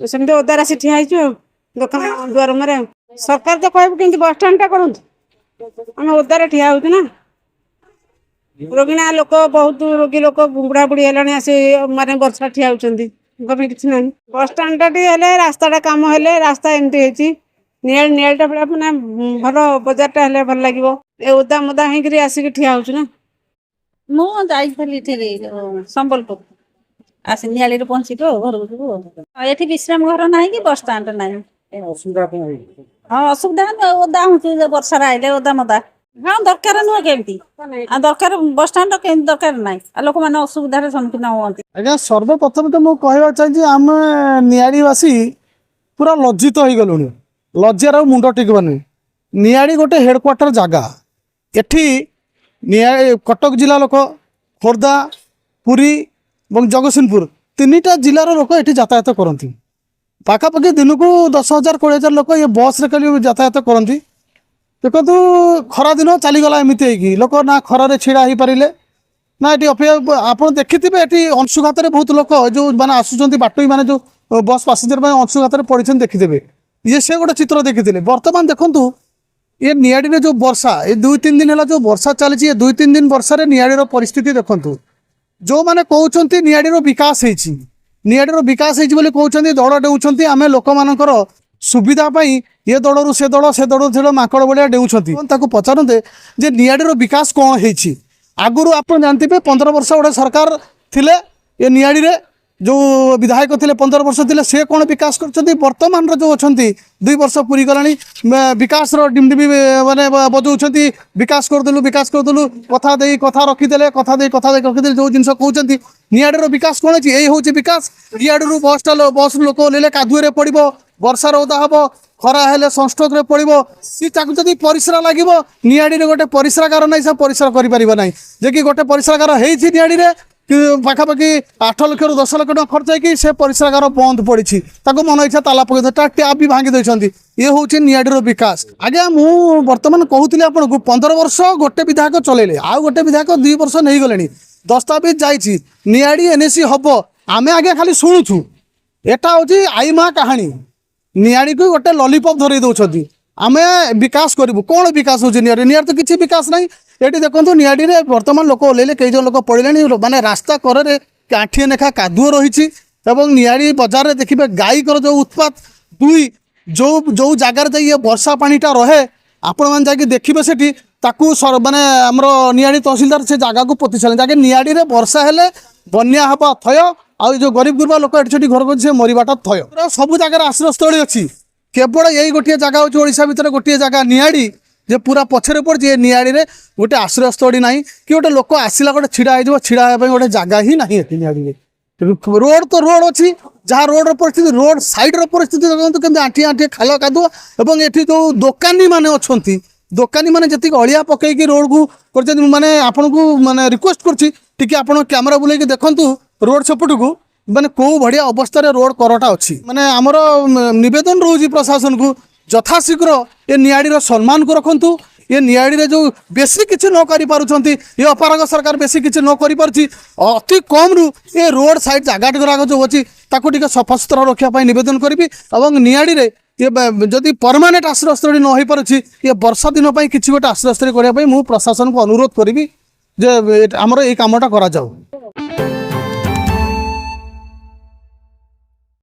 ସେମିତି ଓଦାରେ ଆସି ଠିଆ ହେଇଛୁ ଆଉ ଦୋକାନ ଦୁଆର ମୁହଁରେ। ସରକାର ତ କହିବୁ କେମିତି ବସଷ୍ଟାଣ୍ଡଟା କରନ୍ତୁ, ଆମେ ଓଦାରେ ଠିଆ ହଉଛୁ ନା। ରୋଗୀଣା ଲୋକ, ବହୁତ ରୋଗୀ ଲୋକ ବୁଢ଼ାବୁଢ଼ୀ ହେଲାଣି ଆସି ମାନେ ବର୍ଷା ଠିଆ ହଉଛନ୍ତି, ପାଇଁ କିଛି ନାହିଁ। ବସଷ୍ଟାଣ୍ଡଟା ଟିକେ ହେଲେ, ରାସ୍ତାଟା କାମ ହେଲେ, ରାସ୍ତା ଏମିତି ହେଇଛି ନିଆଳିଟା ପୁରା ମାନେ ଭଲ, ବଜାରଟା ହେଲେ ଭଲ ଲାଗିବ। ଏ ଓଦା ମୋଦା ହେଇକିରି ଆସିକି ଠିଆ ହଉଛୁ ନା। ମୁଁ ଯାଇଥିଲି ଏଠିକି ସମ୍ବଲପୁର, ଆସି ନିଆଳିରେ ପହଞ୍ଚିଲୁ ଆଉ ଘରକୁ ଯିବୁ ଆଉ। ଏଠି ବିଶ୍ରାମ ଘର ନାହିଁ କି ବସଷ୍ଟାଣ୍ଡ ନାହିଁ। ଅସୁବିଧା କଣ ହେଇଛି? ହଁ, ଅସୁବିଧା ଓଦା ହଉଛି, ବର୍ଷାରେ ଆଇଲେ ଓଦା ମୋଦା। ହଁ, ଦରକାର ନୁହଁ କେମିତି, ଆଉ ଦରକାର ବସଷ୍ଟାଣ୍ଡ କେମିତି ଦରକାର ନାହିଁ, ଆଉ ଲୋକମାନେ ଅସୁବିଧାର ସମ୍ମୁଖୀନ ହୁଅନ୍ତି। ଆଜ୍ଞା, ସର୍ବପ୍ରଥମେ ତ ମୁଁ କହିବାକୁ ଚାହୁଁଛି, ଆମେ ନିଆଡ଼ିବାସୀ ପୁରା ଲଜ୍ଜିତ ହେଇଗଲୁଣି। ଲଜ୍ଜାର ଆଉ ମୁଣ୍ଡ ଟେକିବାନି। ନିଆଡ଼ି ଗୋଟେ ହେଡ଼କ୍ୱାର୍ଟର ଜାଗା। ଏଠି କଟକ ଜିଲ୍ଲା ଲୋକ, ଖୋର୍ଦ୍ଧା, ପୁରୀ ଏବଂ ଜଗତସିଂହପୁର ତିନିଟା ଜିଲ୍ଲାର ଲୋକ ଏଠି ଯାତାୟାତ କରନ୍ତି। ପାଖାପାଖି ଦିନକୁ 10,000 20,000 ଲୋକ ଏ ବସ୍ରେ ଖାଲି ଯାତାୟାତ କରନ୍ତି। ଦେଖନ୍ତୁ, ଖରାଦିନ ଚାଲିଗଲା ଏମିତି ହେଇକି, ଲୋକ ନା ଖରାରେ ଛିଡ଼ା ହେଇପାରିଲେ ନା ଏଠି ଅପେକ୍ଷା। ଆପଣ ଦେଖିଥିବେ ଏଠି ଅଂଶୁଘାତରେ ବହୁତ ଲୋକ ଯେଉଁ ମାନେ ଆସୁଛନ୍ତି, ବାଟୋଇ ମାନେ ଯେଉଁ ବସ୍ ପାସେଞ୍ଜର ମାନେ ଅଂଶୁଘାତରେ ପଡ଼ିଛନ୍ତି ଦେଖିଥିବେ। ସେ ଗୋଟେ ଚିତ୍ର ଦେଖିଥିଲେ। ବର୍ତ୍ତମାନ ଦେଖନ୍ତୁ, ଏ ନିଆଡ଼ିରେ ଯେଉଁ ବର୍ଷା, ଏ 2-3 ଦିନ ହେଲା ଯେଉଁ ବର୍ଷା ଚାଲିଛି, ଏ 2-3 ଦିନ ବର୍ଷାରେ ନିଆଡ଼ିର ପରିସ୍ଥିତି ଦେଖନ୍ତୁ। ଯେଉଁମାନେ କହୁଛନ୍ତି ନିଆଡ଼ିର ବିକାଶ ହେଇଛି, ନିଆଡ଼ିର ବିକାଶ ହେଇଛି ବୋଲି କହୁଛନ୍ତି, ଦଳ ଡେଉଁଛନ୍ତି। ଆମେ ଲୋକମାନଙ୍କର ସୁବିଧା ପାଇଁ ଏ ଦଳରୁ ସେ ଦଳ, ସେ ଦଳରୁ ସେ ଦଳ ମାଙ୍କଡ଼ ଭଳିଆ ଡେଉଁଛନ୍ତି। ତାକୁ ପଚାରନ୍ତେ ଯେ ନିଆଡ଼ିର ବିକାଶ କ'ଣ ହେଇଛି। ଆଗରୁ ଆପଣ ଜାଣିଥିବେ 15 ବର୍ଷ ଗୋଟେ ସରକାର ଥିଲେ, ଏ ନିଆଡ଼ିରେ ଯେଉଁ ବିଧାୟକ ଥିଲେ 15 ବର୍ଷ ଥିଲେ, ସେ କ'ଣ ବିକାଶ କରିଛନ୍ତି। ବର୍ତ୍ତମାନର ଯେଉଁ ଅଛନ୍ତି 2 ବର୍ଷ ପୁରୀ ଗଲାଣି, ବିକାଶର ଡିମଡିମ ମାନେ ବଜାଉଛନ୍ତି। ବିକାଶ କରିଦେଲୁ, ବିକାଶ କରିଦେଲୁ, କଥା ଦେଇ କଥା ରଖିଦେଲେ, କଥା ଦେଇ ରଖିଦେଲେ। ଯେଉଁ ଜିନିଷ କହୁଛନ୍ତି ନିଆଡ଼ିର ବିକାଶ କ'ଣ ହେଇଛି, ଏଇ ହେଉଛି ବିକାଶ। ନିଆଡ଼ିରୁ ବସ୍ରୁ ଲୋକ ଓହ୍ଲେଇଲେ କାଦୁଅରେ ପଡ଼ିବ, ବର୍ଷାର ଓଦା ହେବ, ଖରା ହେଲେ ସନଷ୍ଟ୍ରୋକରେ ପଡ଼ିବ। si ତାକୁ ଯଦି ପରିସ୍ରା ଲାଗିବ, ନିଆଡ଼ିରେ ଗୋଟେ ପରିସ୍ରାଗାର ନାହିଁ, ସେ ପରିସ୍ରା କରିପାରିବ ନାହିଁ। ଯେ କି ଗୋଟେ ପରିସ୍ରାଗାର ହେଇଛି ନିଆଡ଼ିରେ, ପାଖାପାଖି 8 ଲକ୍ଷରୁ 10 ଲକ୍ଷ ଟଙ୍କା ଖର୍ଚ୍ଚ ହେଇକି ସେ ପରିସ୍ରାଗାର ବନ୍ଦ ପଡ଼ିଛି। ତାକୁ ମନ ଇଚ୍ଛା ତାଲା ପକାଇ ତା ଟ୍ୟାପ୍ ବି ଭାଙ୍ଗି ଦେଇଛନ୍ତି। ଇଏ ହେଉଛି ନିଆଡ଼ିର ବିକାଶ। ଆଜ୍ଞା, ମୁଁ ବର୍ତ୍ତମାନ କହୁଥିଲି ଆପଣଙ୍କୁ, 15 ବର୍ଷ ଗୋଟେ ବିଧାୟକ ଚଲେଇଲେ, ଆଉ ଗୋଟେ ବିଧାୟକ 2 ବର୍ଷ ନେଇଗଲେଣି। ଦସ୍ତାବିଜ ଯାଇଛି, ନିଆଡ଼ି NAC ହବ। ଆମେ ଆଜ୍ଞା ଖାଲି ଶୁଣୁଛୁ। ଏଟା ହେଉଛି ଆଇମା କାହାଣୀ। ନିଆଡ଼ିକୁ ଗୋଟେ ଲଲିପପ୍ ଧରେଇ ଦେଉଛନ୍ତି, ଆମେ ବିକାଶ କରିବୁ। କ'ଣ ବିକାଶ ହେଉଛି ନିଆଡ଼ି? ନିଆଡ଼ି ତ କିଛି ବିକାଶ ନାହିଁ। ଏଠି ଦେଖନ୍ତୁ, ନିଆଡ଼ିରେ ବର୍ତ୍ତମାନ ଲୋକ ଓହ୍ଲେଇଲେ, କେଇ ଜଣ ଲୋକ ପଡ଼ିଲେଣି। ମାନେ ରାସ୍ତା କରରେ ଆଣ୍ଠିଏ ଲେଖା କାଦୁଅ ରହିଛି। ଏବଂ ନିଆଡ଼ି ବଜାରରେ ଦେଖିବେ ଗାଈଙ୍କର ଯେଉଁ ଉତ୍ପାତ। ଯେଉଁ ଜାଗାରେ ଯାଇ ଏ ବର୍ଷା ପାଣିଟା ରହେ, ଆପଣମାନେ ଯାଇକି ଦେଖିବେ ସେଠି, ତାକୁ ମାନେ ଆମର ନିଆଡ଼ି ତହସିଲଦାର ସେ ଜାଗାକୁ ପୋତି ସାରିଲେଣି। ଯାକେ ନିଆଡ଼ିରେ ବର୍ଷା ହେଲେ ବନ୍ୟା ହେବା ଥୟ, ଆଉ ଯେଉଁ ଗରିବ ଗୁରୁବା ଲୋକ ଏଠି ସେଠି ଘର କରି ସେ ମରିବାଟା ଥୟ। ସବୁ ଜାଗାରେ ଆଶ୍ରୟସ୍ଥଳୀ ଅଛି, କେବଳ ଏଇ ଗୋଟିଏ ଜାଗା ହେଉଛି ଓଡ଼ିଶା ଭିତରେ ଗୋଟିଏ ଜାଗା ନିଆଡ଼ି, ଯେ ପୁରା ପଛରେ ପଡ଼ିଛି। ଏ ନିଆଡ଼ିରେ ଗୋଟେ ଆଶ୍ରୟସ୍ଥଳୀ ନାହିଁ, କି ଗୋଟେ ଲୋକ ଆସିଲା ଗୋଟେ ଛିଡ଼ା ହେଇଯିବ, ଛିଡ଼ା ହେବା ପାଇଁ ଗୋଟେ ଜାଗା ହିଁ ନାହିଁ ଏଠି ନିଆଡ଼ିରେ। ରୋଡ଼ ତ ରୋଡ଼ ଅଛି, ଯାହା ରୋଡ଼ର ପରିସ୍ଥିତି, ରୋଡ଼ ସାଇଡ଼ର ପରିସ୍ଥିତି ଦେଖନ୍ତୁ କେମିତି ଆଣ୍ଠିଏ ଆଣ୍ଠିଏ ଖାଲ କାଦୁଅ। ଏବଂ ଏଠି ଯେଉଁ ଦୋକାନୀମାନେ ଅଛନ୍ତି, ଦୋକାନୀମାନେ ଯେତିକି ଅଳିଆ ପକେଇକି ରୋଡ଼କୁ କରିଛନ୍ତି, ମାନେ ଆପଣଙ୍କୁ ମାନେ ରିକ୍ୱେଷ୍ଟ କରୁଛି, ଟିକେ ଆପଣ କ୍ୟାମେରା ବୁଲେଇକି ଦେଖନ୍ତୁ ରୋଡ଼ ସେପଟକୁ, ମାନେ କେଉଁ ଭଳିଆ ଅବସ୍ଥାରେ ରୋଡ଼ କରଟା ଅଛି। ମାନେ ଆମର ନିବେଦନ ରହୁଛି ପ୍ରଶାସନକୁ, ଯଥାଶୀଘ୍ର ଏ ନିଆଡ଼ିର ସମ୍ମାନକୁ ରଖନ୍ତୁ। ଏ ନିଆଡ଼ିରେ ଯେଉଁ ବେଶୀ କିଛି ନ କରିପାରୁଛନ୍ତି, ଏ ଅପାରଗ ସରକାର ବେଶୀ କିଛି ନ କରିପାରୁଛି, ଅତି କମ୍ରୁ ଏ ରୋଡ଼ ସାଇଡ଼୍ ଜାଗାଟି ଗୁଡ଼ାକ ଯେଉଁ ଅଛି ତାକୁ ଟିକେ ସଫାସୁତୁରା ରଖିବା ପାଇଁ ନିବେଦନ କରିବି। ଏବଂ ନିଆଡ଼ିରେ ଏ ଯଦି ପରମାନେଣ୍ଟ ଆଶ୍ରୟସ୍ଥଳୀ ନ ହୋଇପାରୁଛି, ଏ ବର୍ଷା ଦିନ ପାଇଁ କିଛି ଗୋଟେ ଆଶ୍ରୟସ୍ଥଳୀ କରିବା ପାଇଁ ମୁଁ ପ୍ରଶାସନକୁ ଅନୁରୋଧ କରିବି ଯେ ଆମର ଏଇ କାମଟା କରାଯାଉ।